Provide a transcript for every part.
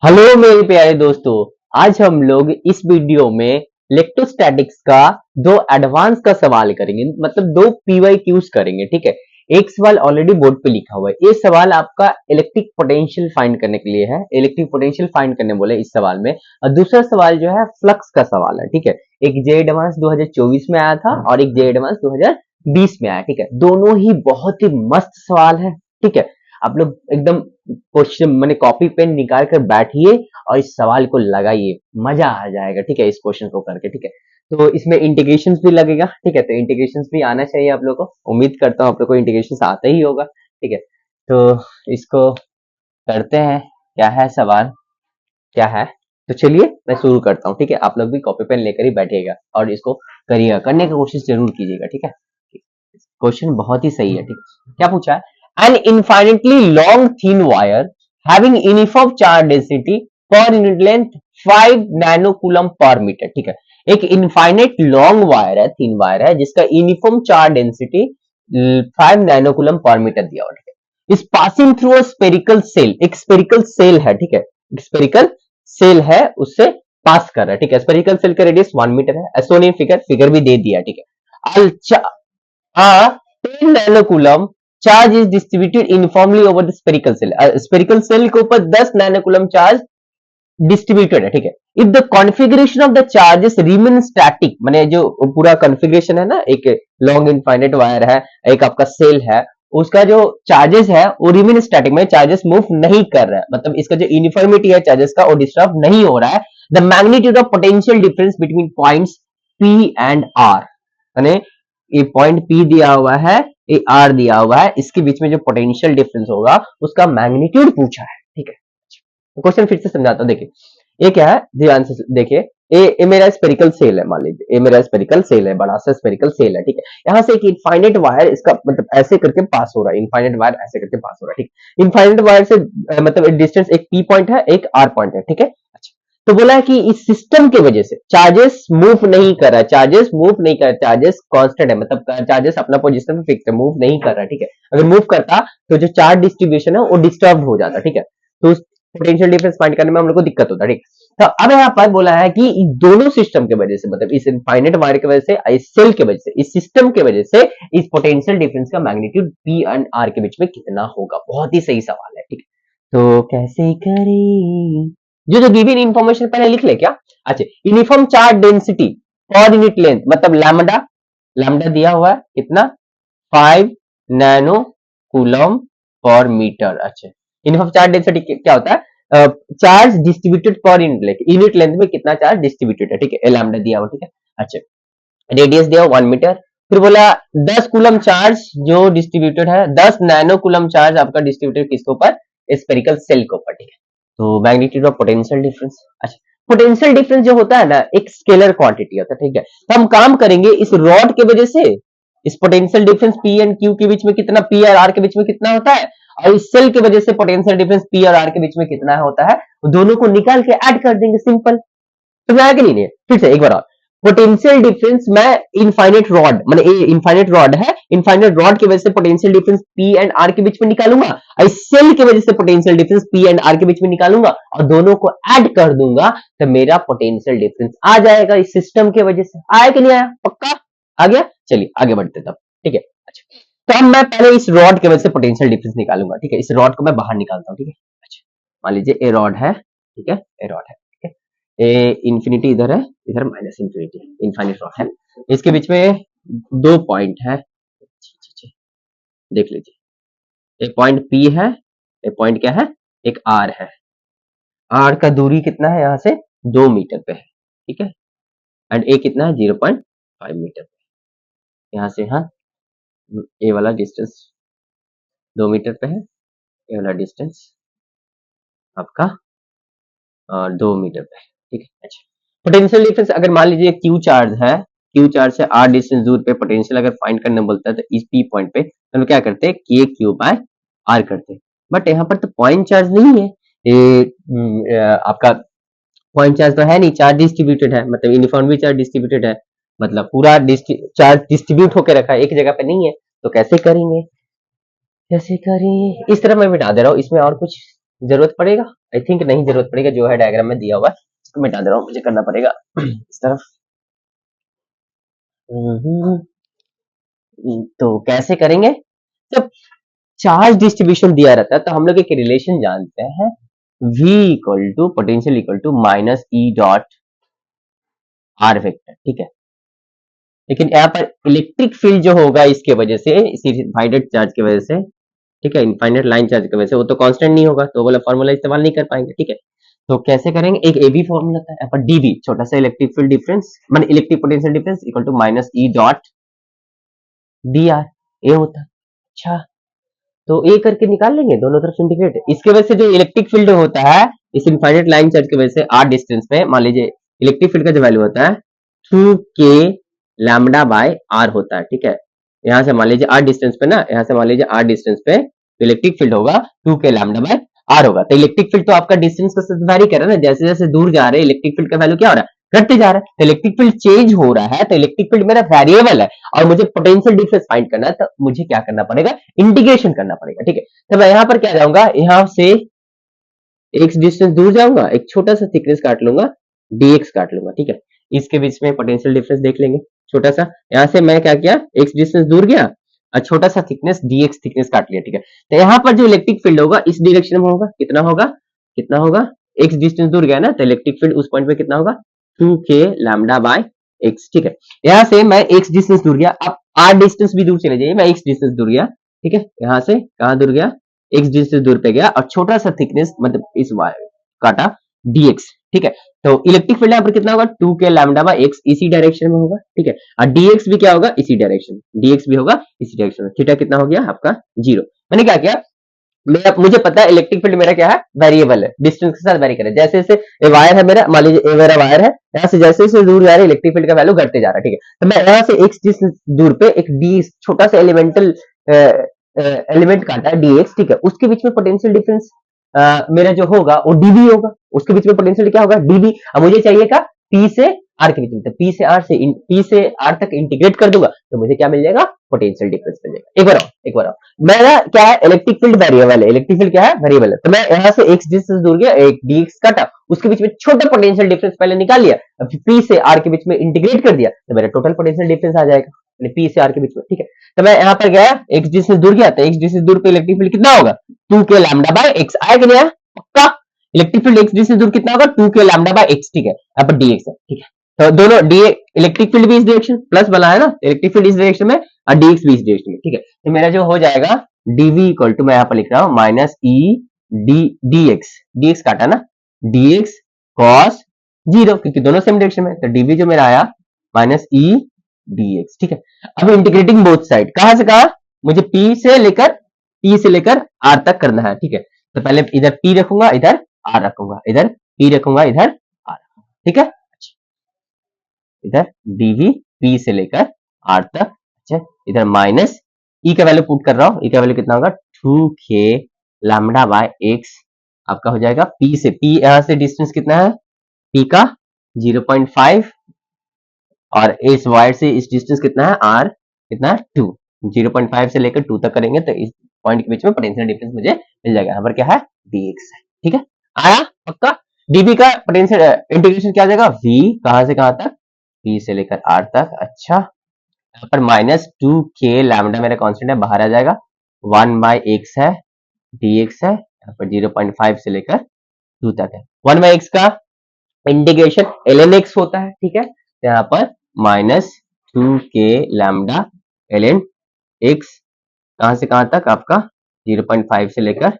Hello मेरे प्यारे दोस्तों। आज हम लोग इस वीडियो में इलेक्ट्रोस्टैटिक्स का दो एडवांस का सवाल करेंगे, मतलब दो पीवाईक्यूज करेंगे। ठीक है, एक सवाल ऑलरेडी बोर्ड पे लिखा हुआ है। ये सवाल आपका इलेक्ट्रिक पोटेंशियल फाइंड करने के लिए है, इलेक्ट्रिक पोटेंशियल फाइंड करने बोले इस सवाल में। और दूसरा सवाल जो है फ्लक्स का सवाल है। ठीक है, एक जे एडवांस 2024 में आया था और एक जे एडवांस 2020 में आया। ठीक है, दोनों ही बहुत ही मस्त सवाल है। ठीक है, आप लोग एकदम क्वेश्चन मैंने कॉपी पेन निकाल कर बैठिए और इस सवाल को लगाइए, मजा आ जाएगा। ठीक है, इस क्वेश्चन को करके। ठीक है, तो इसमें इंटीग्रेशंस भी लगेगा। ठीक है, तो इंटीग्रेशंस भी आना चाहिए आप लोग को। उम्मीद करता हूँ आप लोग को इंटीग्रेशंस आता ही होगा। ठीक है, तो इसको करते हैं। क्या है सवाल, क्या है? तो चलिए मैं शुरू करता हूँ। ठीक है, आप लोग भी कॉपी पेन लेकर ही बैठिएगा और इसको करिएगा, करने की कोशिश जरूर कीजिएगा। ठीक है, क्वेश्चन बहुत ही सही है। ठीक है, क्या पूछा है? An infinitely long thin wire having uniform charge density per unit length 5 nanocoulomb per meter। ठीक है, एक इनफाइनेट लॉन्ग वायर है, थिन वायर है, जिसका यूनिफॉर्म चार्ज डेंसिटी 5 नैनोकूलम पर मीटर दिया हुआ। ठीक है, इस passing through a spherical shell, एक स्पेरिकल सेल है। ठीक है, स्पेरिकल सेल है, उससे पास कर रहा है। ठीक है, स्पेरिकल सेल का रेडियस 1 मीटर है। एसोनियन फिगर भी दे दिया। ठीक है, 10 nanocoulomb charge is distributed uniformly over the spherical shell. Spherical shell के ऊपर 10 नैनोकूलम चार्ज डिस्ट्रीब्यूटेड है। ठीक है, if the configuration of the charges remain static, माने जो पूरा कॉन्फ़िगरेशन है ना, एक लॉन्ग इनफाइनाइट वायर है, एक आपका सेल है, उसका जो चार्जेस है वो रिमेन स्टैटिक, माने चार्जेस मूव नहीं कर रहा है, मतलब इसका जो यूनिफॉर्मिटी है चार्जेस का वो डिस्टर्ब नहीं हो रहा है। The magnitude of potential difference between points P and R, माने ये पॉइंट पी दिया हुआ है, ये आर दिया हुआ है, इसके बीच में जो पोटेंशियल डिफरेंस होगा उसका मैग्नीट्यूड पूछा है। ठीक है, क्वेश्चन फिर से समझाता हूं। देखिए ये क्या है, ध्यान से देखिए। ये मेरा स्पेरिकल सेल है, मान लीजिए ये मेरा स्पेरिकल सेल है, बड़ा सा स्पेरिकल सेल है। ठीक है, यहाँ से एक इनफाइनेट वायर इसका मतलब ऐसे करके पास हो रहा है, इनफाइनेट वायर ऐसे करके पास हो रहा है। ठीक, इनफाइनेट वायर से मतलब डिस्टेंस एक पी पॉइंट है, एक आर पॉइंट है। ठीक है, अच्छा, तो बोला है कि इस सिस्टम की वजह से चार्जेस मूव नहीं कर रहा है, चार्जेस मूव नहीं कर रहा, चार्जेस कांस्टेंट है, मतलब चार्जेस अपना पोजीशन में फिक्स है, मूव नहीं कर रहा है। ठीक है, अगर मूव करता तो जो चार्ज डिस्ट्रीब्यूशन है वो डिस्टर्ब हो जाता। ठीक है, तो पोटेंशियल डिफरेंस फाइंड करने में हम लोग को दिक्कत होता है। ठीक, तो अब यहाँ पर बोला है कि दोनों सिस्टम की वजह से, मतलब इस इनफाइनेट वायर की वजह से, इस सेल की वजह से, इस सिस्टम की वजह से इस पोटेंशियल डिफरेंस का मैग्नीट्यूड पी एंड आर के बीच में कितना होगा। बहुत ही सही सवाल है। ठीक, तो कैसे करें, जो गिवन इंफॉर्मेशन पहले लिख ले क्या। अच्छा, uniform charge density per unit length, मतलब लैम्डा, लैम्डा दिया हुआ है कितना, 5 नैनो कूलम पर मीटर। अच्छा, यूनिफॉर्म चार्ज डेंसिटी क्या होता है, charge distributed per unit length में कितना चार्ज डिस्ट्रीब्यूटेड है। ठीक है, लैम्डा दिया हुआ। ठीक है, अच्छा, रेडियस दिया 1 मीटर। फिर बोला 10 कूलम चार्ज जो डिस्ट्रीब्यूटेड है, 10 नैनो कूलम चार्ज आपका डिस्ट्रीब्यूटेड किसके ऊपर, स्पेरिकल सेल के ऊपर। ठीक है, तो मैग्नीट्यूड ऑफ पोटेंशियल डिफरेंस। अच्छा, पोटेंशियल डिफरेंस जो होता है ना, एक स्केलर क्वांटिटी होता है। ठीक है, तो हम काम करेंगे इस रॉड के वजह से, इस potential difference P and Q के बीच में कितना, पी और आर के बीच में कितना होता है, और इस सेल की वजह से पोटेंशियल डिफरेंस पी और आर के बीच में कितना होता है, दोनों को निकाल के ऐड कर देंगे, सिंपल। समझ आया कि नहीं? फिर से एक बार और, पोटेंशियल डिफरेंस मैं इनफाइनेट रॉड, माने ये इनफाइनेट रॉड है, इनफाइनेट रॉड की वजह से potential difference P and R के बीच में निकालूंगा, और इस सेल की वजह से potential difference P and R के बीच में निकालूंगा और दोनों को ऐड कर दूंगा, तो मेरा पोटेंशियल डिफरेंस आ जाएगा इस सिस्टम की वजह से। आया कि नहीं आया, पक्का आ गया? चलिए आगे बढ़ते तब। ठीक है, अच्छा, तो अब मैं पहले इस रॉड की वजह से पोटेंशियल डिफरेंस निकालूंगा। ठीक है, इस रॉड को मैं बाहर निकालता हूँ। ठीक है, अच्छा, मान लीजिए ए रॉड है। ठीक है, ए रॉड है, ए इंफिनिटी इधर है, इधर माइनस इंफिनिटी, इनफाइनिट रॉड है, इसके बीच में दो पॉइंट है। देख लीजिए, एक पॉइंट पी है, एक पॉइंट क्या है, एक आर है। आर का दूरी कितना है, यहां से 2 मीटर पे है। ठीक है, एंड ए कितना है, 0.5 मीटर पे। यहां से यहाँ ए वाला डिस्टेंस 2 मीटर पे है, ए वाला डिस्टेंस आपका 2 मीटर पे है। ठीक है, अच्छा, पोटेंशियल डिफरेंस अगर मान लीजिए क्यू चार्ज है, क्यू चार्ज से आर डिस्टेंस दूर पे पोटेंशियल अगर फाइंड करने बोलता है, तो इस पी पॉइंट पे तो हम क्या करते हैं, के क्यू बाय आर करते हैं। बट यहाँ पर तो पॉइंट चार्ज नहीं है, ये आपका पॉइंट चार्ज तो है नहीं, चार्ज डिस्ट्रीब्यूटेड है, मतलब यूनिफॉर्मली चार्ज डिस्ट्रीब्यूटेड है, मतलब पूरा चार्ज डिस्ट्रीब्यूट होकर रखा है, एक जगह पे नहीं है। तो कैसे करेंगे, कैसे करें, इस तरह मैं मिटा दे रहा हूँ, इसमें और कुछ जरूरत पड़ेगा? आई थिंक नहीं जरूरत पड़ेगा, जो है डायग्राम में दिया हुआ है इसको मिटा दे रहा हूँ, मुझे करना पड़ेगा इस तरफ। हम्म, तो कैसे करेंगे? जब चार्ज डिस्ट्रीब्यूशन दिया रहता है तो हम लोग एक रिलेशन जानते हैं, V equal to potential equal to minus E dot R vector, ठीक है। लेकिन यहाँ पर इलेक्ट्रिक फील्ड जो होगा इसके वजह से, इसी डिवाइडेड चार्ज की वजह से, ठीक है, इनफाइनाइट लाइन चार्ज की वजह से, वो तो कांस्टेंट नहीं होगा, तो वाला फॉर्मूला इस्तेमाल नहीं कर पाएंगे, ठीक है। तो कैसे करेंगे? एक ए बी फॉर्मूला था, यहाँ पर डीबी छोटा सा इलेक्ट्रिक फील्ड डिफरेंस मान electric potential difference equal to minus E dot D r, ए होता है। अच्छा, तो ए करके निकाल लेंगे दोनों तरफ इंटीग्रेट, इसके वजह से जो इलेक्ट्रिक फील्ड होता है इस इनफाइनाइट लाइन चार्ज की वजह से आर डिस्टेंस पे, मान लीजिए इलेक्ट्रिक फील्ड का जो वैल्यू होता है 2k लैम्डा बाय आर होता है, ठीक है। यहाँ से मान लीजिए आर डिस्टेंस पे ना, यहाँ से मान लीजिए आर डिस्टेंस पे तो इलेक्ट्रिक फील्ड होगा 2k लैम्डा बाय आर होगा। तो इलेक्ट्रिक फील्ड तो आपका डिस्टेंस के साथ वेरी कर रहा है ना, जैसे जैसे दूर जा रहे हैं इलेक्ट्रिक फील्ड का वैल्यू क्या हो रहा है? घटते जा रहा है। तो इलेक्ट्रिक फील्ड चेंज हो रहा है, तो इलेक्ट्रिक फील्ड मेरा वेरिएबल है और मुझे पोटेंशियल डिफरेंस फाइंड करना है, तो मुझे क्या करना पड़ेगा? इंटीग्रेशन करना पड़ेगा, ठीक है। तो मैं यहाँ पर क्या जाऊंगा, यहाँ से x डिस्टेंस दूर जाऊंगा, एक छोटा सा थिकनेस काट लूंगा, dx काट लूंगा, ठीक है। इसके बीच में पोटेंशियल डिफरेंस देख लेंगे छोटा सा, यहाँ से मैं क्या किया, x डिस्टेंस दूर गया और छोटा सा थिकनेस dx थिकनेस काट लिया, ठीक है। तो यहाँ पर जो इलेक्ट्रिक फील्ड होगा इस डायरेक्शन में होगा, कितना होगा, कितना होगा, x डिस्टेंस दूर गया ना, तो इलेक्ट्रिक फील्ड उस पॉइंट पे कितना होगा, 2k लैम्डा बाय x, ठीक है। यहाँ से मैं x डिस्टेंस दूर गया, अब r डिस्टेंस भी दूर चले जाइए, मैं x डिस्टेंस दूर गया, ठीक है। यहाँ से कहाँ दूर गया, x डिस्टेंस दूर पे गया और छोटा सा थिकनेस मतलब इस वायर काटा dx, ठीक है। तो इलेक्ट्रिक फील्ड यहाँ पर कितना होगा, 2k लैम्डा बाय x, इसी डायरेक्शन में होगा, ठीक है। और dx भी क्या होगा, इसी डायरेक्शन, dx भी होगा इसी डायरेक्शन में। थीटा कितना हो गया आपका, 0। मैंने क्या किया, मुझे पता है इलेक्ट्रिक फील्ड मेरा क्या है, वेरिएबल है, डिस्टेंस के साथ वेरी करे, जैसे जैसे वायर है मेरा, मान लीजिए ये मेरा वायर है, यहाँ से जैसे जैसे दूर जा रहा है इलेक्ट्रिक फील्ड का वैल्यू घटते जा रहा है, ठीक है। तो मैं यहाँ से एक डिस्टेंस दूर पे एक डी छोटा सा एलिमेंटल एलिमेंट काटा है dx, ठीक है। उसके बीच में पोटेंशियल डिफरेंस मेरा जो होगा वो dv होगा, उसके बीच में पोटेंशियल क्या होगा, dv। अब मुझे चाहिए का p से r के बीच में, तो p से r तक इंटीग्रेट कर दूंगा तो मुझे क्या मिल जाएगा, पोटेंशियल डिफरेंस मिल जाएगा। एक बार आओ, मेरा क्या है, इलेक्ट्रिक फील्ड वेरिएबल है, इलेक्ट्रिक फील्ड क्या है, वेरिएबल है। तो मैं यहाँ से x डिस्टेंस दूर गया, एक dx काटा, उसके बीच में छोटा पोटेंशियल डिफरेंस पहले निकाल लिया, अब p से r के बीच में इंटीग्रेट कर दिया तो मेरा टोटल पोटेंशियल डिफरेंस आ जाएगा, p से r के बीच में, ठीक है। तो मैं यहाँ पर गया, x डिस्टेंस दूर गया, तो x डिस्टेंस दूर पे इलेक्ट्रिक फील्ड कितना होगा, 2k लैम्डा बाय x आया कि नहीं आया, पक्का। इलेक्ट्रिक फील्ड x डिस्टेंस दूर कितना होगा, 2k लैम्डा बाय x, ठीक है। यहाँ पर dx है, ठीक है। तो दोनों डी इलेक्ट्रिक फील्ड भी इस डायरेक्शन प्लस वाला है ना, इलेक्ट्रिक फील्ड इस डायरेक्शन में और dx भी इस डायरेक्शन में, ठीक है। तो मेरा जो हो जाएगा dv इक्वल टू, मैं यहाँ पर लिख रहा हूँ माइनस ई डी dx काटा ना, dx cos 0, क्योंकि दोनों सेम डायरेक्शन में, तो dv जो मेरा आया माइनस ई dx, ठीक है। अब इंटीग्रेटिंग बोथ साइड, कहां से कहा, मुझे p से लेकर r तक करना है, ठीक है। तो पहले इधर p रखूंगा, इधर r रखूंगा, इधर p रखूंगा, इधर r, ठीक है। इधर dv p से लेकर r तक, अच्छा। इधर माइनस e का वैल्यू पुट कर रहा हूं, e का वैल्यू कितना होगा, 2k लैम्डा बाय x, आपका हो जाएगा p से, p यहां से डिस्टेंस कितना है, p का 0.5 और इस वायर से इस डिस्टेंस कितना है, r कितना है, 2, 0.5 से लेकर 2 तक करेंगे तो इस पॉइंट के बीच में पोटेंशियल डिफरेंस मुझे मिल जाएगा। यहाँ पर क्या है, dx है, ठीक है। आया पक्का। dv का पोटेंशियल इंटीग्रेशन क्या आ जाएगा, v कहां से कहां तक, p से लेकर r तक, अच्छा। यहाँ पर माइनस 2k लैम्डा मेरा कांस्टेंट है, बाहर आ जाएगा, 1 बाय x है, dx है, यहाँ पर 0.5 से लेकर 2 तक है। 1 बाय x का इंटीग्रेशन ln x होता है, ठीक है। तो यहाँ पर minus 2k lambda ln x, कहां से कहां तक आपका, 0.5 से लेकर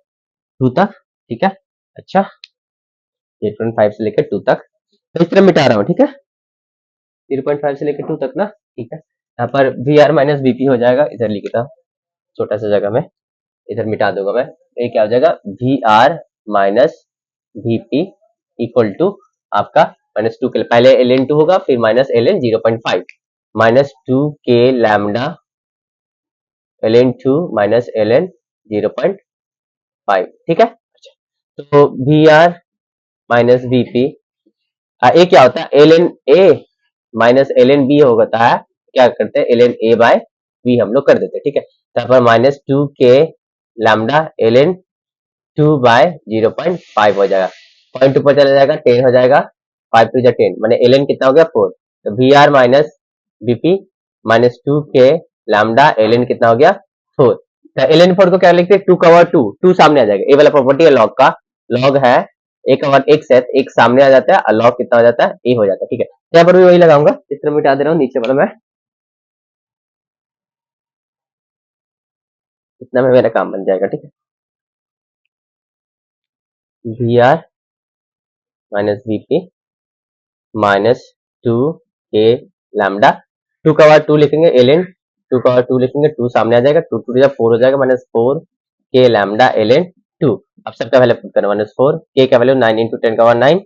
2 तक, ठीक है। अच्छा, 0.5 से लेकर 2 तक, तो इस तरह मिटा रहा हूं, ठीक है। 0.5 से लेकर 2 तक ना, ठीक है। यहाँ पर वी आर माइनस बीपी हो जाएगा, इधर लिखता छोटा सा जगह में, इधर मिटा दूंगा मैं, ये क्या हो जाएगा, V R minus VP equal to आपका माइनस 2 के, पहले ln 2 होगा फिर minus ln 0.5, minus 2k lambda ln 2 minus ln 0.5, ठीक है। अच्छा, तो वी आर माइनस वीपी, ये क्या होता है, ln a minus ln b होता है, क्या करते हैं, ln a बाय b हम लोग कर देते हैं, ठीक है। तो यहाँ पर माइनस 2k लैम्डा ln 2/0.5 हो जाएगा, 0.2 पर चला जाएगा 10 हो जाएगा, 5 टू 10 मैंने ln कितना हो गया 4, तो Vr minus Vp minus 2k lambda ln कितना हो गया 4, तो ln 4 को क्या लिखते हैं 2 का पावर 2 सामने आ जाएगा, ये वाला प्रॉपर्टी है लॉग का, लॉग है एक का पावर x है, एक सामने आ जाता है और लॉग कितना हो जाता है a हो जाता है, ठीक है, यहाँ पर भी वही लगाऊंगा, इस तरह मिटा दे रहा हूँ नीचे वाला मैं, इतना में मेरा काम बन जाएगा, ठीक है, Vr minus Vp minus 2k lambda, 2 का पावर 2 लिखेंगे ln, 2 का पावर 2 लिखेंगे, 2 सामने आ जाएगा, 2 2 जब 4 हो जाएगा माइनस 4k लैम्डा ln 2, अब सबका वैल्यू पुट करना माइनस 4, k का वैल्यू 9 इंटू 10 का पावर 9,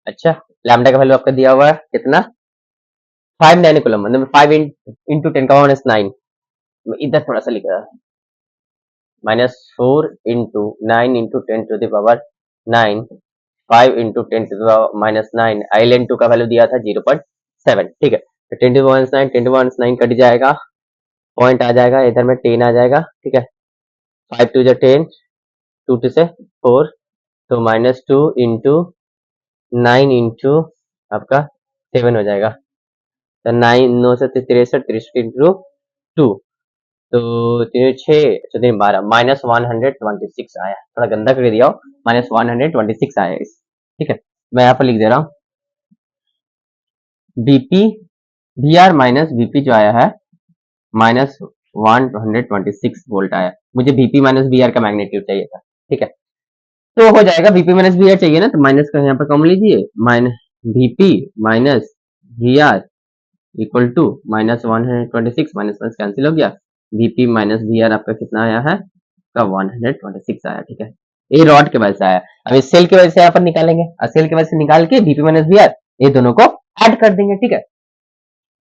अच्छा लैम्डा का वैल्यू आपका दिया हुआ है कितना 5 नैनो कूलम, मतलब 5 इंटू 10 का पावर माइनस 9, मैं इधर थोड़ा सा लिख रहा हूँ, minus 4 into 9 into 10 to the power 9, 5 into 10 to the power minus 9, ln 2 का वैल्यू दिया था 0.7, ठीक है, तो 10 to minus 9 10 to minus 9 cut जाएगा, पॉइंट आ जाएगा, इधर में 10 आ जाएगा, ठीक है, 5 टू जा 10, 2 टू से 4, तो माइनस 2 इंटू 9 इंटू आपका 7 हो जाएगा, तो 9 9 से 63 63 इंटू 2, तो 3 6 अच्छा 3 12 माइनस 126 आया, थोड़ा गंदा कर दिया हो, माइनस 126 आया इस, ठीक है, मैं यहाँ पर लिख दे रहा हूँ बीपी Vr माइनस Vp जो आया है माइनस 126 वोल्ट आया, मुझे Vp माइनस Vr का मैग्नीट्यूड चाहिए था, ठीक है, तो हो जाएगा Vp माइनस Vr चाहिए ना, तो माइनस का यहाँ पर कम लीजिए, minus Vp minus Vr equal to minus 126 minus minus cancel हो गया, Vp माइनस Vr आपका कितना आया है का 126 आया, ठीक है, ये रॉड के वजह से आया, अब इस सेल की वजह से यहाँ पर निकालेंगे, और सेल की वजह से निकाल के Vp माइनस Vr ये दोनों को ऐड कर देंगे, ठीक है,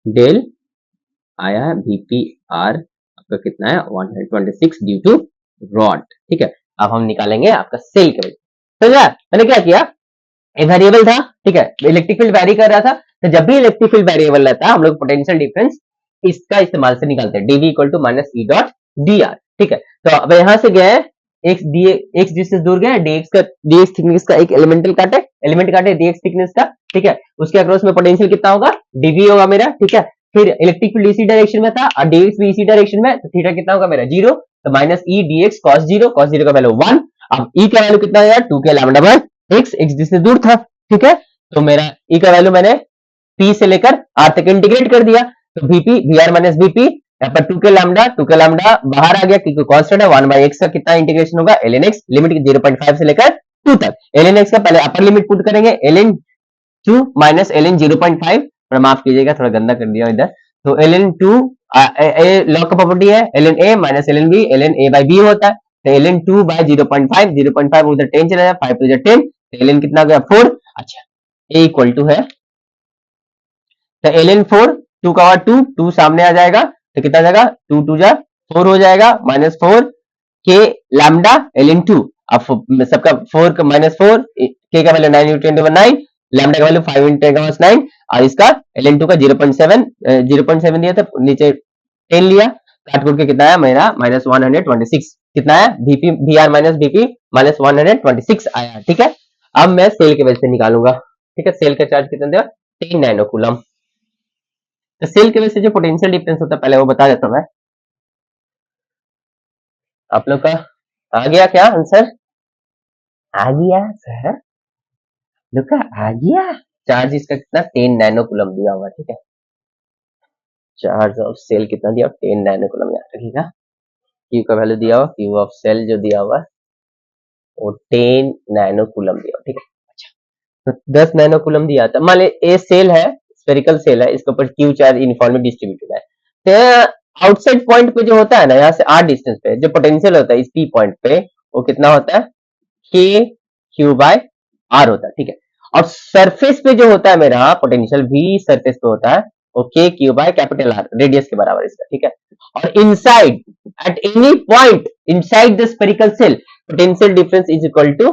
डेल आया है VPR आपका कितना है 126 ड्यू टू रॉड, ठीक है, अब हम निकालेंगे आपका सेल के वजह, तो मैंने क्या किया, ये वेरिएबल था, ठीक है, इलेक्ट्रिक फील्ड वेरी कर रहा था, तो जब भी इलेक्ट्रिक फील्ड वेरिएबल रहता है हम लोग पोटेंशियल डिफरेंस इसका इस्तेमाल से निकालते हैं, dv equal to minus E dot D R, ठीक है, तो अब यहां से गए एक्स डिस्टेंस दूर गए, dx थिकनेस का एक एलिमेंट काटे dx थिकनेस का, ठीक है, उसके अक्रॉस में पोटेंशियल कितना होगा dv होगा मेरा, ठीक है, फिर इलेक्ट्रिक फील्ड इसी डायरेक्शन में था और dx भी इसी डायरेक्शन में, तो थीटा कितना होगा मेरा 0, तो माइनस ई dx cos 0 का वैल्यू 1, अब ई का वैल्यू कितना है 2 के लैम्डा बाय एक्स डिस्टेंस दूर था, ठीक है, तो मेरा ई का वैल्यू मैंने p से लेकर r तक इंटीग्रेट कर दिया, तो vp vr माइनस vp यहाँ पर 2 के लैम्डा बाहर आ गया क्योंकि कांस्टेंट है, 1 बाय x का कितना इंटीग्रेशन होगा ln x, लिमिट 0.5 से लेकर 2 तक, ln x का पहले अपर लिमिट पुट करेंगे ln 2 माइनस ln 0.5, थोड़ा माफ कीजिएगा थोड़ा गंदा कर दिया इधर, तो ln 2 लॉग का प्रॉपर्टी है ln a minus ln b ln a by b होता है, तो ln 2 बाय 0.5 उधर 10 चला जाए, 5 टू 10, तो ln कितना गया 4, अच्छा a इक्वल टू है, तो ln 4 2 का पावर 2 2 सामने आ जाएगा, तो कितना जाएगा 2 2 जा 4 हो जाएगा, माइनस 4 के लैम्डा ln 2, अब सबका 4 का माइनस 4 के का वैल्यू 9 इंटू 10 9, लैम्डा का वैल्यू 5 इंटू 10 9, और इसका ln 2 का 0.7 दिया था, नीचे 10 लिया, काट कुट के कितना है मेरा माइनस 126, कितना है vp vr minus vp minus 126 आया, ठीक है, अब मैं सेल के वजह से निकालूंगा, ठीक है, सेल का चार्ज कितना दिया 10 नैनो कूलम, तो सेल के वजह से जो पोटेंशियल डिफरेंस होता है पहले वो बता देता हूं मैं, आप लोग का आ गया क्या आंसर, आ गया सर, लोग का आ गया, चार्ज इसका कितना 10 नैनो कूलम दिया हुआ, ठीक है, चार्ज ऑफ सेल कितना दिया 10 नैनो कूलम, याद रखिएगा, क्यू का वैल्यू दिया हुआ, क्यू ऑफ सेल जो दिया हुआ वो 10 नैनो कूलम दिया, ठीक है, अच्छा तो 10 नैनो कूलम दिया था, मान ली ए सेल है, स्फेरिकल सेल है, इसके ऊपर क्यू चार्ज यूनिफॉर्मली डिस्ट्रीब्यूटेड है, तो आउटसाइड पॉइंट पे जो होता है ना, यहाँ से आर डिस्टेंस पे जो पोटेंशियल होता है इस पी पॉइंट पे वो कितना होता है के क्यू बाय आर होता है, ठीक है, और सरफेस पे जो होता है मेरा पोटेंशियल भी सरफेस पे होता है वो के Q by capital R radius के बराबर इसका, ठीक है, और inside at any point inside the spherical shell potential difference is equal to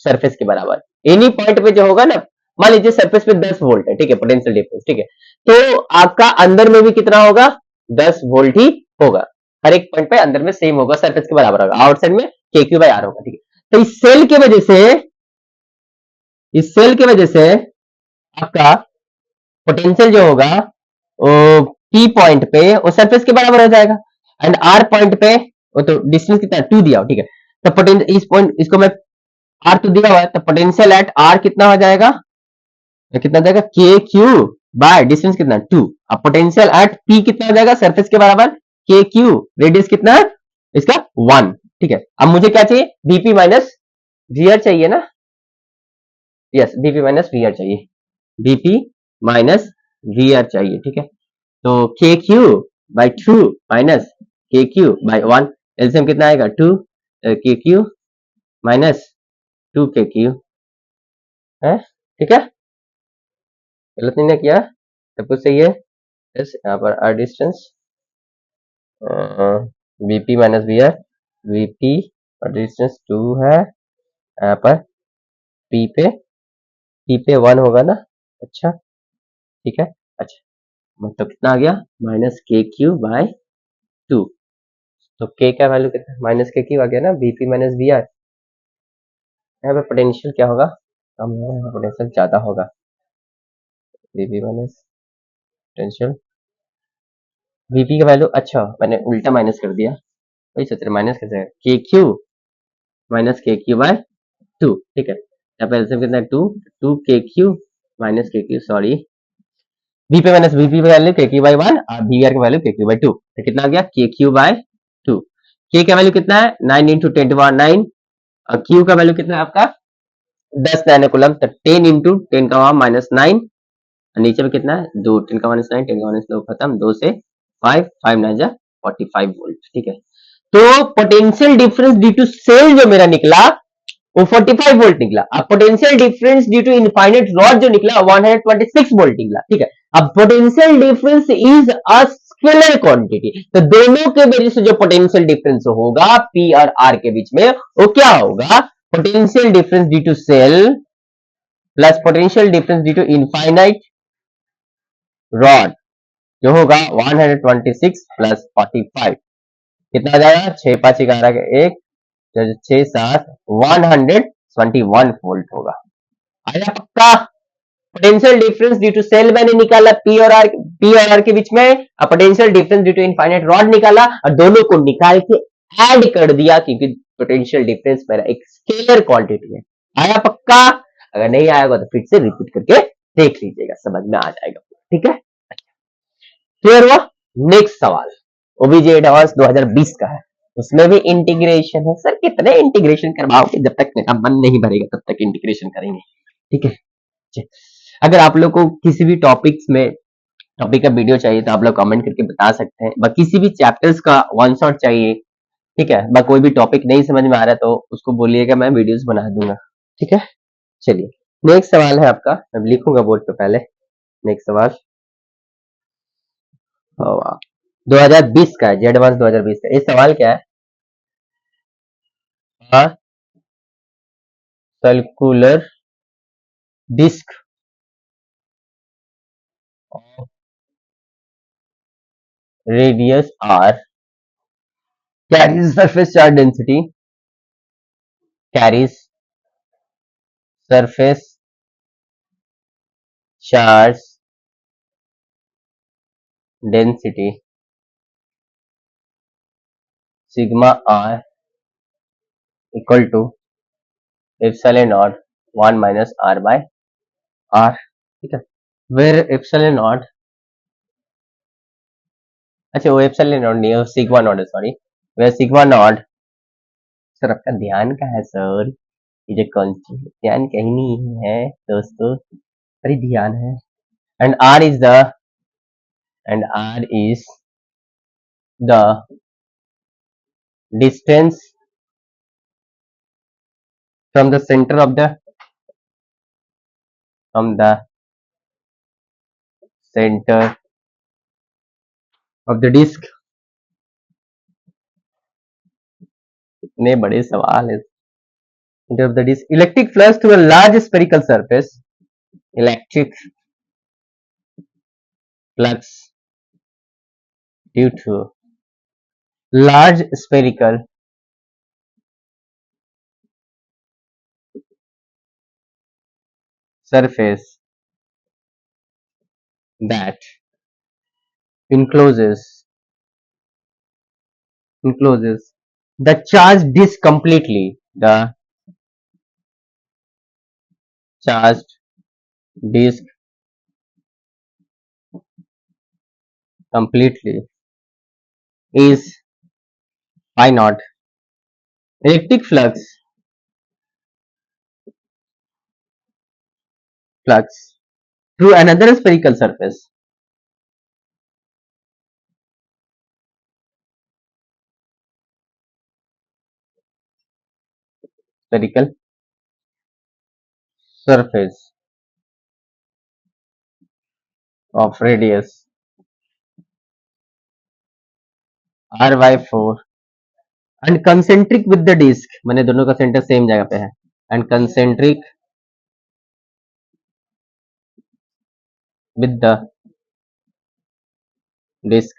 surface के बराबर, एनी पॉइंट पे जो होगा ना, मान लीजिए सरफेस पे 10 वोल्ट है, ठीक है, पोटेंशियल डिफरेंस, ठीक है, तो आपका अंदर में भी कितना होगा 10 वोल्ट ही होगा, हर एक पॉइंट पे अंदर में सेम होगा, सरफेस के बराबर होगा, आउटसाइड में के क्यू बाय आर होगा, ठीक है, तो इस सेल की वजह से आपका पोटेंशियल जो होगा वो पी पॉइंट पे वो सरफेस के बराबर हो जाएगा, एंड आर पॉइंट पे वो तो डिस्टेंस कितना 2 दिया हो, ठीक है। तो पोटेंशियल इस पॉइंट इसको मैं आर तो दिया हुआ है, तो पोटेंशियल एट आर कितना हो जाएगा, तो कितना हो जाएगा के क्यू बाय डिस्टेंस कितना 2। अब पोटेंशियल एट पी कितना हो जाएगा सरफेस के बराबर के क्यू, रेडियस कितना है इसका 1, ठीक है। अब मुझे क्या चाहिए, बीपी माइनस वीआर चाहिए ना, यस बीपी माइनस वीआर चाहिए, बीपी माइनस वीआर चाहिए, ठीक है। तो के क्यू बाई 2 माइनस के क्यू बाई 1, एलसीएम कितना आएगा 2 के क्यू माइनस 2 के क्यू है, ठीक है। गलत नहीं ना किया, सब कुछ सही है। यस यहाँ पर R distance VP minus V R, VP और डिस्टेंस 2 है, यहाँ पर पी पे 1 होगा ना, अच्छा ठीक है। अच्छा मतलब कितना आ गया माइनस के क्यू बाय 2, तो के का वैल्यू कितना माइनस के क्यू आ गया ना, बीपी माइनस वी आर। यहाँ पे पोटेंशियल क्या होगा, कम होगा, यहाँ पोटेंशियल ज्यादा होगा, बीपी माइनस पोटेंशियल वीपी का वैल्यू, अच्छा मैंने उल्टा माइनस कर दिया, वही सोच रहे माइनस कैसे के क्यू माइनस के क्यू बाय 2, ठीक है। यहाँ पे एलसीएम कितना है 2, 2 के क्यू माइनस के Q, sorry VP minus VP value के क्यू बाई 1 और वीआर का वैल्यू के क्यू बाई 2, तो कितना आ गया के क्यू बाय 2। के का वैल्यू कितना है 9 इंटू 10 टू 9, और क्यू का वैल्यू कितना है आपका 10 नैनो कूलम, तो 10 इंटू 10 का माइनस 9, नीचे में कितना है 2, 10 का माइनस 9, 10 का माइनस 2 खत्म, 2 से 5, 5 9 जा 45 वोल्ट, ठीक है। तो potential difference due to shell जो मेरा निकला वो 45 वोल्ट निकला। अब potential difference due to infinite rod जो निकला 126 वोल्ट निकला, ठीक है। अब potential difference is a scalar quantity, तो दोनों के वजह से जो पोटेंशियल डिफरेंस होगा पी और आर के बीच में वो क्या होगा, potential difference due to shell plus potential difference due to infinite rod जो होगा 126 प्लस 45 कितना आ जाएगा 6 5 11 के 1, 6 7 121 वोल्ट होगा। आया पक्का। Potential difference due to shell मैंने निकाला पी और आर के बीच में, potential difference due to infinite rod निकाला और दोनों को निकाल के ऐड कर दिया, क्योंकि पोटेंशियल डिफरेंस मेरा एक स्केलर क्वांटिटी है। आया पक्का, अगर नहीं आएगा तो फिर से रिपीट करके देख लीजिएगा, समझ में आ जाएगा, ठीक है। क्लियर हुआ। नेक्स्ट सवाल ओबीजे एडवांस 2020 का है, उसमें भी इंटीग्रेशन है। सर कितने इंटीग्रेशन करवाओगे, जब तक मेरा मन नहीं भरेगा तब तक इंटीग्रेशन करेंगे, ठीक है। अगर आप लोग को किसी भी टॉपिक्स में टॉपिक का वीडियो चाहिए तो आप लोग कमेंट करके बता सकते हैं, किसी भी चैप्टर्स का वन शॉट चाहिए, ठीक है, कोई भी टॉपिक नहीं समझ में आ रहा है तो उसको बोलिएगा, मैं वीडियोस बना दूंगा, ठीक है। चलिए नेक्स्ट सवाल है आपका, मैं लिखूंगा बोर्ड पे पहले। नेक्स्ट सवाल 2020 का है, जेड एडवांस 2020 का। ये सवाल क्या है, circular disc of radius R carries surface charge density, carries surface charge density sigma r equal to epsilon naught 1 minus r by r, ठीक है। where epsilon naught, अच्छा वो epsilon naught नहीं है, वो sigma naught है, sorry. where sigma naught, sir आपका ध्यान कहाँ है सर, ये जो कौन सी ध्यान कहीं नहीं है दोस्तों, अरे ध्यान है। and r is the and r is the distance from the center of the center of the disk। इतने बड़े सवाल है। center of the disk, electric flux to a large spherical surface, electric flux due to large spherical surface that encloses the charged disk completely. The charged disk completely is phi naught. Electric flux through another spherical surface. Spherical surface of radius r by 4 and concentric with the disk. मैंने दोनों का centre same जगह पे है and concentric with the disk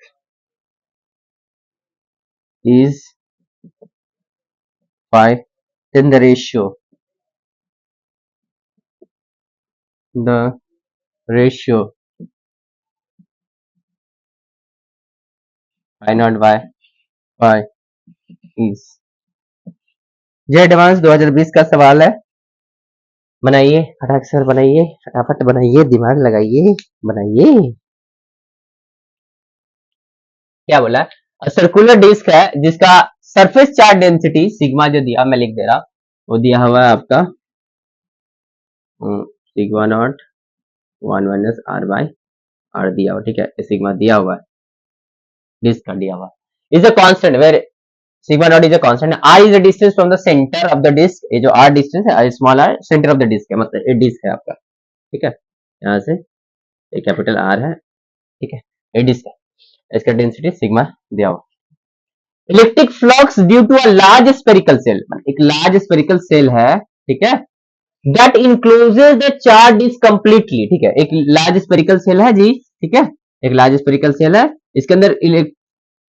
is phi. Then the ratio phi naught by phi is. ये advance 2020 का सवाल है, बनाइए फटाक सर, बनाइए फटाफट, बनाइए दिमाग लगाइए, बनाइए। क्या बोला? सर्कुलर डिस्क है जिसका सरफेस चार्ज डेंसिटी सिग्मा जो दिया, मैं लिख दे रहा, वो दिया हुआ है आपका sigma nought 1 minus R by R दिया हुआ, ठीक है, सिग्मा दिया हुआ है, डिस्क का दिया हुआ is a constant where sigma nought is a constant, R is the distance from the centre of the disc, ये जो आर डिस्टेंस है, small R centre of the disc है, मतलब ये डिस्क है आपका, ठीक है, यहाँ से ये कैपिटल आर है, ठीक है, ये डिस्क है, इसका डेंसिटी सिग्मा दिया हुआ। Electric flux due to a large spherical shell, एक लार्ज स्फेरिकल सेल है, ठीक है, that encloses the charge disc completely, ठीक है, एक लार्ज स्फेरिकल सेल है जी, ठीक है, एक लार्ज स्फेरिकल सेल है, इसके अंदर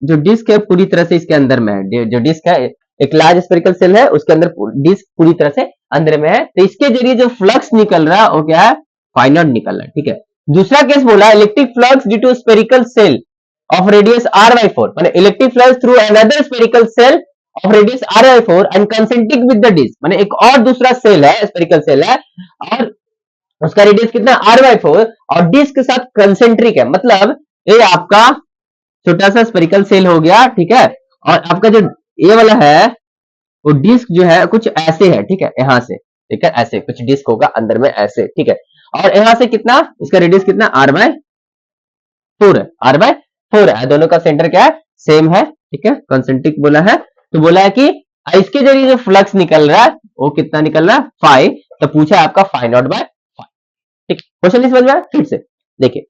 जो डिस्क है पूरी तरह से इसके अंदर में है, जो डिस्क है एक लार्ज स्फेरिकल सेल है, उसके अंदर डिस्क पूरी तरह से अंदर में है, तो इसके जरिए जो फ्लक्स निकल रहा है वो क्या है, फाइ नॉट निकल रहा है, ठीक है। दूसरा केस बोला electric flux due to spherical shell of radius r by 4, माने electric flux through another spherical shell of radius r by 4 and concentric with the disc, माने एक और दूसरा सेल है, स्फेरिकल सेल है और उसका रेडियस कितना r by 4 और डिस्क के साथ कंसेंट्रिक है, मतलब ये आपका छोटा सा स्फेरिकल सेल हो गया, ठीक है, और आपका जो ये वाला है वो डिस्क जो है कुछ ऐसे है, ठीक है, यहाँ से, ठीक है, ऐसे कुछ डिस्क होगा अंदर में ऐसे, ठीक है, और यहाँ से कितना, इसका रेडियस कितना r by 4 है, r by 4 है, दोनों का सेंटर क्या है, सेम है, ठीक है, कंसेंट्रिक बोला है, तो बोला है कि इसके जरिए जो फ्लक्स निकल रहा है वो कितना निकल रहा है, फाइ, तो पूछा है आपका फाइ नॉट बाय फाइ, ठीक, क्वेश्चन समझ में आया, फिर से देखिए,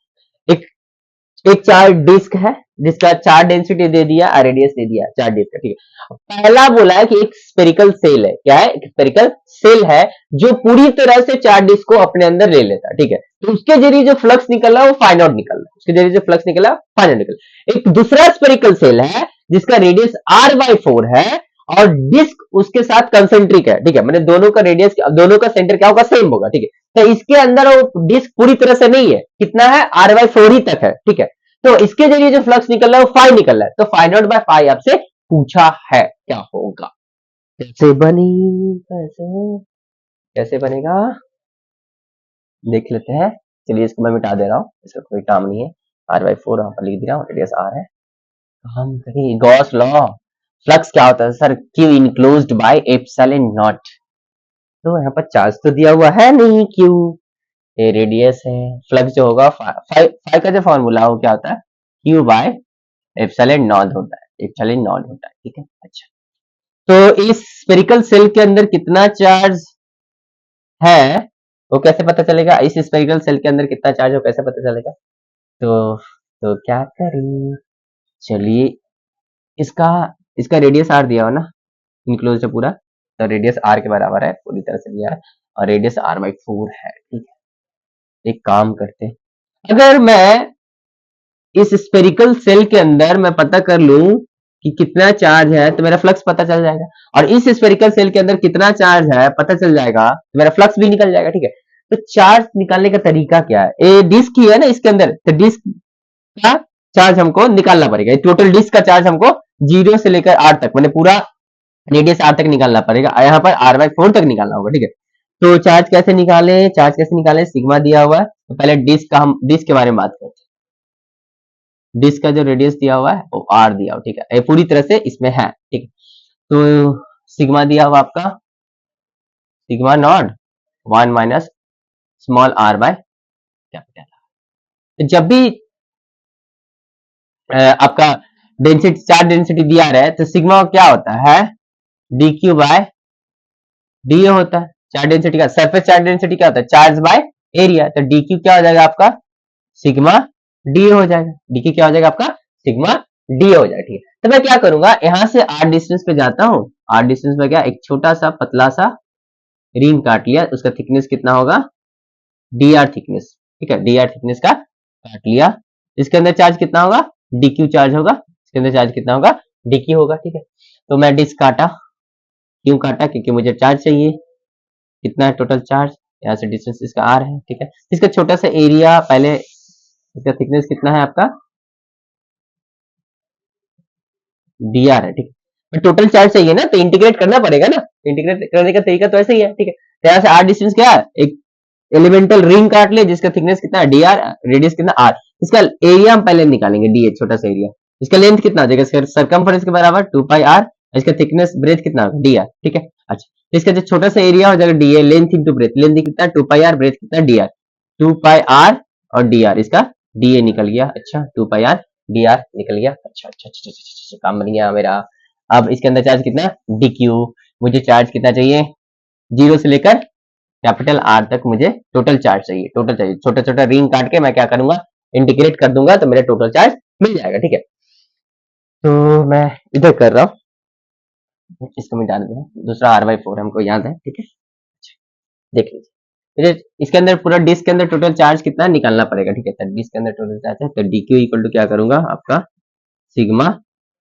एक चार्ज डिस्क है जिसका चार्ज डेंसिटी दे दिया, रेडियस दे दिया, चार्ज डिस्क, ठीक है, पहला बोला है कि एक स्फेरिकल सेल है, क्या है, एक स्फेरिकल सेल है जो पूरी तरह से चार्ज डिस्क को अपने अंदर ले लेता है, ठीक है, तो उसके जरिए जो फ्लक्स निकल रहा है वो फाइ नॉट निकल रहा है, उसके जरिए जो फ्लक्स निकला फाइ नॉट निकल। एक दूसरा स्फेरिकल सेल है जिसका रेडियस r by 4 है और डिस्क उसके साथ कंसेंट्रिक है, ठीक है, मतलब दोनों का रेडियस, दोनों का सेंटर क्या होगा, सेम होगा, ठीक है, तो इसके अंदर वो डिस्क पूरी तरह से नहीं है, कितना है, r by 4 ही तक है, ठीक है, तो इसके जरिए जो फ्लक्स निकल रहा है वो फाइ निकल रहा है, तो फाइ नॉट बाय फाइ आपसे पूछा है, क्या होगा, कैसे बनी, कैसे बनेगा देख लेते हैं, चलिए इसको मैं मिटा दे रहा हूँ, इसका कोई काम नहीं है, r by 4 यहाँ पर लिख दिया, रेडियस r है, हम करें गॉस लॉ, फ्लक्स क्या होता है sir, Q enclosed bye epsilon nought, तो यहाँ पर चार्ज तो दिया हुआ है नहीं Q, ये रेडियस है, फ्लक्स जो होगा फाइ का जो फॉर्मूला वो क्या होता है, Q बाय एप्सिलॉन नॉट होता है, एप्सिलॉन नॉट होता है, ठीक है, अच्छा, तो इस स्फेरिकल सेल के अंदर कितना चार्ज है वो कैसे पता चलेगा, इस स्फेरिकल सेल के अंदर कितना चार्ज हो कैसे पता चलेगा, तो क्या करें, चलिए इसका इसका रेडियस r दिया हो ना, इनक्लोज है पूरा, तो रेडियस r के बराबर है, पूरी तरह से दिया है, और रेडियस r by 4 है, ठीक है, एक काम करते हैं, अगर मैं इस स्फेरिकल सेल के अंदर मैं पता कर लूं कि कितना चार्ज है तो मेरा फ्लक्स पता चल जाएगा, और इस स्फेरिकल सेल के अंदर कितना चार्ज है पता चल जाएगा तो मेरा फ्लक्स भी निकल जाएगा, ठीक है, तो चार्ज निकालने का तरीका क्या है, ए डिस्क ही है ना इसके अंदर, तो डिस्क का चार्ज हमको निकालना पड़ेगा। टोटल डिस्क का चार्ज हमको 0 से लेकर R तक, मैंने पूरा रेडियस R तक निकालना पड़ेगा, यहाँ पर R/4 तक निकालना होगा, ठीक है। तो चार्ज कैसे निकाले, चार्ज कैसे निकाले, सिग्मा दिया हुआ है, तो पहले डिस्क का हम डिस्क के बारे में बात करते हैं। डिस्क का जो रेडियस दिया हुआ है वो R दिया हुआ, ठीक है, ये पूरी तरह से इसमें है, ठीक है। तो सिग्मा दिया हुआ आपका sigma nought 1 minus small r by capital. तो जब भी आपका डेंसिटी, चार्ज डेंसिटी दिया रहा है, तो सिग्मा क्या होता है, dq बाय डी होता है। चार्ज डेंसिटी का, सरफेस चार्ज डेंसिटी क्या होता है, चार्ज बाय एरिया, तो dq क्या हो जाएगा आपका सिग्मा डी हो जाएगा, dq क्या हो जाएगा आपका सिग्मा डी हो जाएगा, ठीक है। तो मैं क्या करूंगा, यहां से r डिस्टेंस पे जाता हूं, r डिस्टेंस पे क्या, एक छोटा सा पतला सा रिंग काट लिया, उसका थिकनेस कितना होगा, dr थिकनेस, ठीक है, dr थिकनेस का काट लिया। इसके अंदर चार्ज कितना होगा, dq चार्ज होगा, इसके अंदर चार्ज कितना होगा, dq होगा, ठीक है। तो मैं डिस्क काटा, क्यों काटा, क्योंकि मुझे चार्ज चाहिए, कितना है टोटल चार्ज, यहाँ से डिस्टेंस इसका r है, ठीक है। इसका छोटा सा एरिया, पहले इसका थिकनेस कितना है आपका, dr है, ठीक है। टोटल चार्ज चाहिए ना, तो इंटीग्रेट करना पड़ेगा ना, इंटीग्रेट करने का तरीका तो ऐसे ही है, ठीक है। तो यहाँ से r डिस्टेंस क्या है, एक एलिमेंटल रिंग काट ले जिसका थिकनेस कितना है dr, रेडियस कितना r, इसका एरिया हम पहले निकालेंगे, dh छोटा सा एरिया, इसका लेंथ कितना हो जाएगा, इसका सरकमफ्रेंस के बराबर 2πr, इसका थिकनेस ब्रेथ कितना होगा dr, ठीक है। अच्छा, तो इसका जो छोटा सा एरिया हो जाएगा dA, length into breadth, length कितना 2πr, ब्रेथ कितना dr, 2πr और dr, इसका dA निकल गया, अच्छा 2πr dr निकल गया, अच्छा अच्छा अच्छा अच्छा, अच्छा, अच्छा काम बन गया मेरा। अब इसके अंदर चार्ज कितना dq, मुझे चार्ज कितना चाहिए, 0 से लेकर कैपिटल R तक मुझे टोटल चार्ज चाहिए, टोटल चाहिए, छोटा छोटा रिंग काट के मैं क्या करूंगा, इंटीग्रेट कर दूंगा, तो मेरा टोटल चार्ज मिल जाएगा, ठीक है। तो मैं इधर कर रहा हूँ, इसको मिटा देता हूँ, दूसरा R/4 हमको याद है, ठीक है। देख लीजिए, मुझे इसके अंदर पूरा डिस्क के अंदर टोटल चार्ज कितना निकालना पड़ेगा, ठीक है। तो डिस्क के अंदर टोटल चार्ज है, तो dq इक्वल टू क्या करूंगा आपका सिग्मा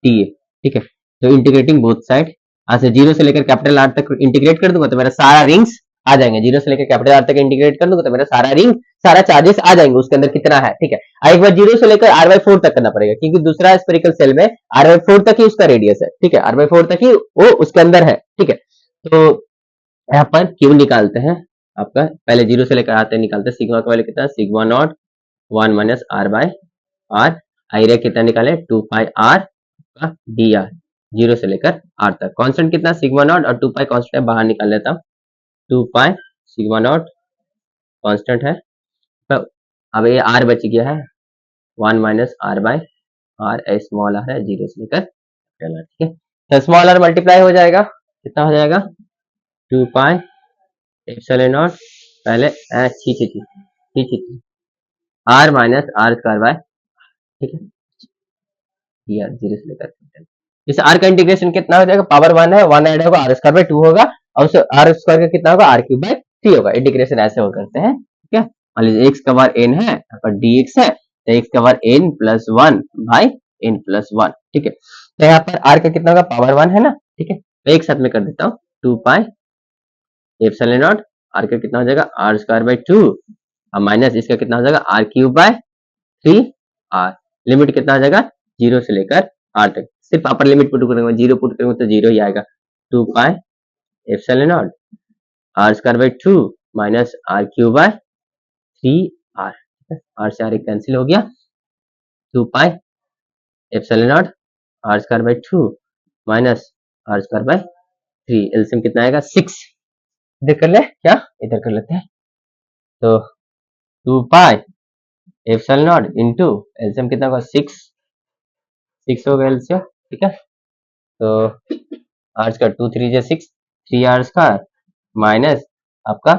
TA, ठीक है। तो इंटीग्रेटिंग बोथ साइड, आज से 0 से लेकर कैपिटल R तक इंटीग्रेट कर दूंगा, तो मेरा सारा रिंग्स आ जाएंगे, 0 से लेकर कैपिटल R तक इंटीग्रेट कर दूंगा, तो मेरा सारा रिंग, सारा चार्जेस आ जाएंगे, उसके अंदर कितना है, ठीक है। एक बार 0 से लेकर R/4 तक करना पड़ेगा, क्योंकि दूसरा स्फेरिकल सेल में R/4 तक ही उसका रेडियस है, ठीक है, R/4 तक ही वो उसके अंदर है, ठीक है। तो यहाँ पर क्यों निकालते हैं, आपका पहले 0 से लेकर आते निकालते हैं, सिग्मा का वैल्यू कितना, sigma nought 1 minus r/r, area कितना निकाले 2πr का dr, 0 से लेकर r तक, कांस्टेंट कितना सिग्मा नॉट और 2π कांस्टेंट है, बाहर निकाल लेता हूँ, 2π सिग्मा नॉट कांस्टेंट है, तो अब ये r बच गया है 1 माइनस r/r, स्मॉल r है 0 से लेकर कैपिटल R, ठीक है। तो स्मॉल r मल्टीप्लाई हो जाएगा, कितना हो जाएगा 2π एप्सिलॉन नॉट, पहले छी छी छी छी छी छी r minus r square bye, ठीक है, ये 0 से लेकर कैपिटल। इस r का इंटीग्रेशन कितना हो जाएगा, पावर 1 है, 1 ऐड होगा, r स्क्वायर बाय 2 होगा, और उस r स्क्वायर का कितना होगा, r क्यूब बाय 3 होगा। इंटीग्रेशन ऐसे हो करते हैं, ठीक है। मान लीजिए x का पावर n है, यहाँ पर dx है, तो x का power n plus 1 by n plus 1, ठीक है। तो यहाँ पर r का कितना होगा, पावर 1 है ना, ठीक है। तो एक साथ में कर देता हूँ, 2π एप्सिलॉन नॉट, r का कितना हो जाएगा r स्क्वायर बाय 2, और माइनस इसका कितना हो जाएगा r cube by 3r, limit कितना आ जाएगा 0 से लेकर r तक, सिर्फ अपर लिमिट पुट करेंगे, 0 पुट करेंगे तो 0 ही आएगा, 2π epsilon naught r square by 2 minus r cube by 3r, r से r कैंसिल हो गया, 2π epsilon naught r square by 2 minus r square by 3, LCM कितना आएगा 6, इधर कर ले क्या, इधर कर लेते हैं, तो 2π एप्सिलॉन नॉट इनटू एलसीएम कितना होगा 6 होगा एलसीएम, ठीक है। तो r स्क्वायर 2 3 जा 6, 3r स्क्वायर माइनस आपका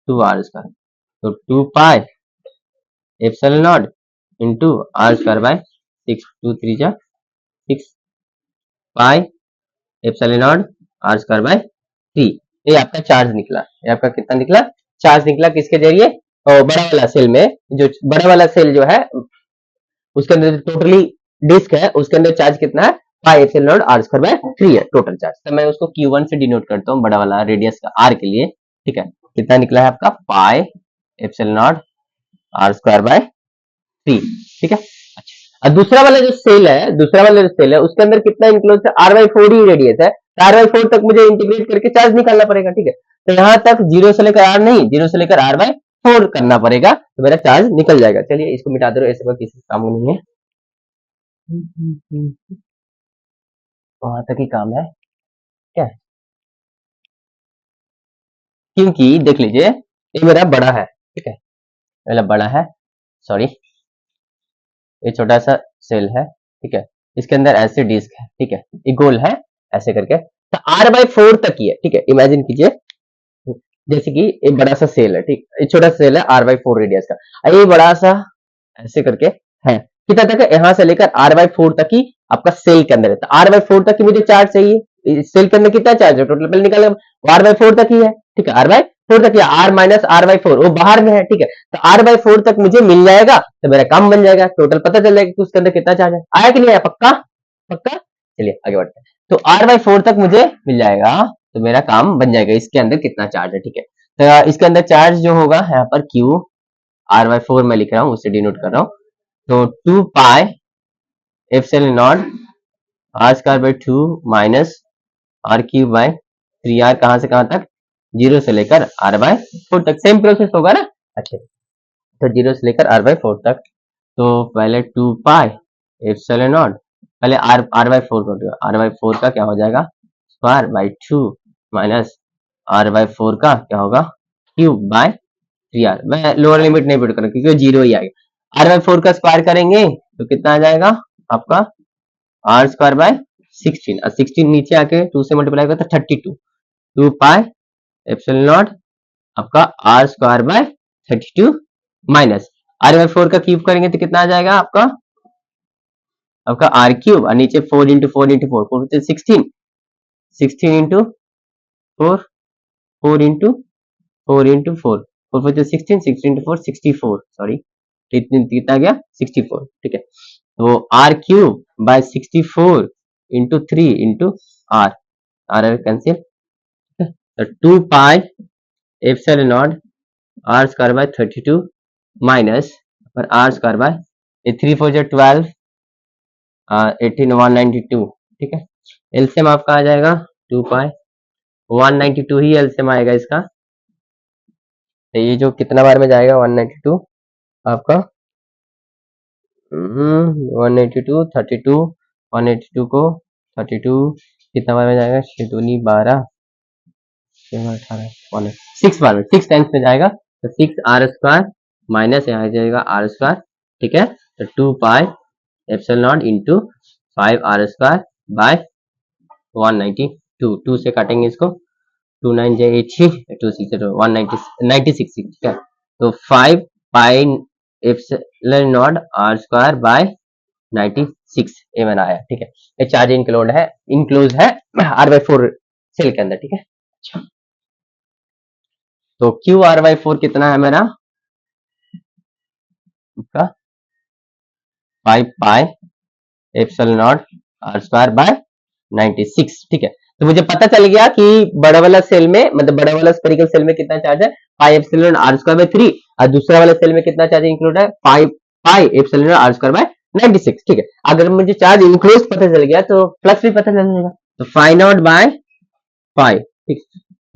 2r स्क्वायर, तो 2π epsilon naught into r square by 6, 2 3 जा 6 pi epsilon naught r square by 3, ये आपका चार्ज निकला, ये आपका कितना निकला, चार्ज निकला किसके जरिए, और बड़ा वाला सेल में, जो बड़ा वाला सेल जो है उसके अंदर टोटली डिस्क है, उसके अंदर चार्ज कितना है, pi epsilon naught r square by 3 है टोटल चार्ज। तो मैं उसको q1 से डिनोट करता हूँ, बड़ा वाला रेडियस का r के लिए, ठीक है। कितना निकला है आपका pi epsilon nought R square by 3, ठीक है। अच्छा, और दूसरा वाला जो सेल है उसके अंदर कितना इंक्लोज है, आर बाई 4 ही रेडियस है, तो आर बाई 4 तक मुझे इंटीग्रेट करके चार्ज निकालना पड़ेगा, ठीक है। तो यहाँ तक जीरो से लेकर आर नहीं, जीरो से लेकर आर बाई 4 करना पड़ेगा, तो मेरा चार्ज निकल जाएगा। चलिए इसको मिटा दो, ऐसे किसी काम नहीं है, वहां तक ही काम है क्या, क्योंकि देख लीजिए ये मेरा बड़ा है, ठीक है, मेरा बड़ा है, सॉरी ये छोटा सा सेल है, ठीक है, इसके अंदर ऐसे डिस्क है, ठीक है, ये गोल है ऐसे करके, तो आर बाई 4 तक ही है, ठीक है। इमेजिन कीजिए जैसे कि एक बड़ा सा सेल है, ठीक, ये छोटा सा सेल है आर बाई 4 रेडियस का, और ये बड़ा सा ऐसे करके है, कितना तक है, यहाँ से लेकर आर बाई 4 तक ही आपका सेल के अंदर है, तो आर बाई 4 तक की मुझे चार्ज चाहिए, इस सेल के अंदर कितना चार्ज है टोटल पहले निकाले, आर बाई 4 तक ही है, ठीक है, आर बाई 4 तक, आर माइनस आर बाई 4 वो बाहर में है, ठीक है, तो आर बाई 4 तक मुझे मिल जाएगा, तो मेरा काम बन जाएगा, टोटल पता चल जाएगा कि उसके अंदर कितना चार्ज है, आया कि नहीं आया, पक्का पक्का। चलिए आगे बढ़ते हैं, तो आर बाई 4 तक मुझे मिल जाएगा, तो मेरा काम बन जाएगा, इसके अंदर कितना चार्ज है, ठीक है। तो इसके अंदर चार्ज जो होगा यहाँ पर क्यू आर बाई 4 मैं लिख रहा हूँ, उससे डिनोट कर रहा हूँ, तो 2 pi epsilon nought R square by 2 minus R cube by 3 R, कहां से कहां तक, जीरो से लेकर आर बाय 4 तक, सेम प्रोसेस होगा ना। अच्छा, तो जीरो से लेकर आर बाय 4 तक, तो पहले 2 पाई एप्सिलॉन नॉट, पहले आर बाय 4 कर दो, आर बाय 4 का क्या हो जाएगा square by 2 minus R by 4 का क्या होगा क्यूब बाय 3 आर, मैं लोअर लिमिट नहीं पुट करूँ क्योंकि जीरो ही आएगा, आर बाय 4 का स्क्वायर करेंगे तो कितना आ जाएगा आपका आर स्क्वायर बाय 16, और 16 नीचे आके 2 से मल्टीप्लाई करता है 32, 2 पाई एप्सिलॉन नॉट आपका R square by 32 minus R by 4 का क्यूब करेंगे तो कितना आ जाएगा आपका आपका आर क्यूब, और नीचे 4 into 4 into 4 4 16, 16 into 4 4 into 4 into 4 4 4 16 16 into 4 64, sorry कितना गया 64, ठीक है। तो R cube by 64 into 3 into R, R cancel, तो 2 pi epsilon nought R square by 32 minus पर आर स्क्वायर बाय 3 4 जो 12 18 192, ठीक है। एलसीएम आपका आ जाएगा 2 पाई 192 ही एलसीएम आएगा इसका, तो ये जो कितना बार में जाएगा 192 आपका 182 32 182 को 32 कितना बार में जाएगा 6 दूनी 12 18 6 बार में 6 टाइम्स में जाएगा, तो 6 आर स्क्वायर माइनस यहाँ जाएगा आर स्क्वायर, ठीक है, तो 2 pi epsilon nought into 5 R square by 192, 2 से काटेंगे इसको 2 9 जे 80 2 6 196, ठीक है, तो 5 pi epsilon nought R square by 96 ये मैंने आया, ठीक है। ये चार्ज इंक्लोज है आर बाई 4 सेल के अंदर, ठीक है। अच्छा, तो क्यू आर बाई 4 कितना है मेरा उसका 5 pi epsilon nought R square by 96, ठीक है। तो मुझे पता चल गया कि बड़ा वाला सेल में मतलब बड़ा वाला स्फेरिकल सेल में कितना चार्ज है pi epsilon R square by 3, और दूसरा वाला सेल में कितना चार्ज इंक्लूड है pi epsilon R square by 96, ठीक है। अगर मुझे चार्ज इंक्लोज पता चल गया तो फ्लक्स भी पता चल जाएगा, तो फाइंड आउट बाय पाई, ठीक,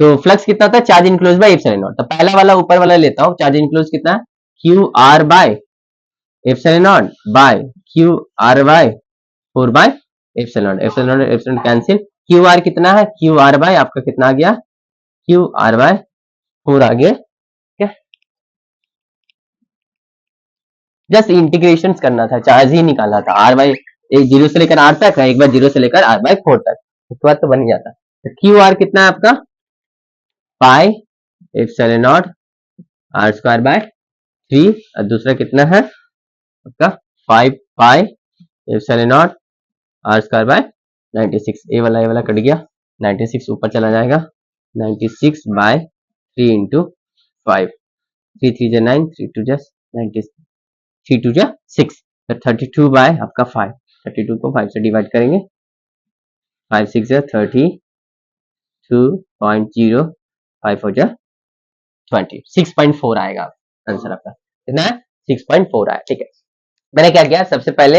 तो फ्लक्स कितना था charge enclose by epsilon nought, तो पहला वाला ऊपर वाला लेता हूं, चार्ज इंक्लोज कितना Q R by epsilon nought by Q R by 4 by epsilon cancel, Q R कितना है क्यू आर बाय आपका कितना आ गया क्यू आर बाय 4 आ गया, ठीक है। जस्ट इंटीग्रेशन करना था, चार्ज ही निकालना था, आर बाय एक जीरो से लेकर आर तक है, एक बार जीरो से लेकर आर बाय 4 तक, उसके बाद तो बन ही जाता। तो क्यू आर कितना है आपका pi epsilon nought R square by 3, और दूसरा कितना है आपका 5 pi epsilon nought R square by 96, ये वाला कट गया, 96 ऊपर चला जाएगा, 96 बाय 3 इंटू 5, 3 3 जा 9 3 2 जा 90 3 2 जा 6, तो 32 बाय आपका 5, 32 को 5 से डिवाइड करेंगे, 5 6 जा 32.0 5 4 जा 20, 6.4 आएगा। आंसर आपका कितना है 6.4 आया। ठीक है, मैंने क्या किया, सबसे पहले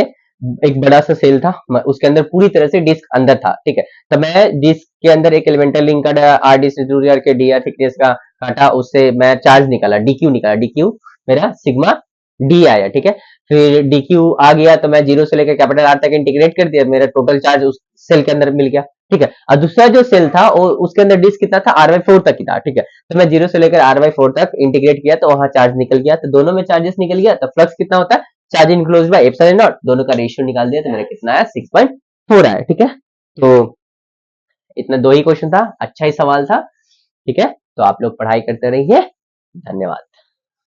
एक बड़ा सा सेल था, उसके अंदर पूरी तरह से डिस्क अंदर था। ठीक है, तो मैं डिस्क के अंदर एक एलिमेंटल लिंक का आर डी के डी आर थिकनेस का काटा, उससे मैं चार्ज निकाला, डीक्यू निकाला, डीक्यू मेरा सिग्मा डी आया। ठीक है, फिर डीक्यू आ गया तो मैं जीरो से लेकर कैपिटल आर तक इंटीग्रेट कर दिया, मेरा टोटल चार्ज उस सेल के अंदर मिल गया। ठीक है, और दूसरा जो सेल था वो उसके अंदर डिस्क कितना था, आर वाई फोर तक ही था। ठीक है, तो मैं जीरो से लेकर आर वाई फोर तक इंटीग्रेट किया तो वहां चार्ज निकल गया, तो दोनों में चार्जेस निकल गया, तो फ्लक्स कितना होता है, charge enclose by epsilon not, दोनों का रेशियो निकाल दिया तो मेरा कितना आया 6.4 आया। ठीक है, तो इतना दो ही क्वेश्चन था, अच्छा ही सवाल था। ठीक है, तो आप लोग पढ़ाई करते रहिए, धन्यवाद।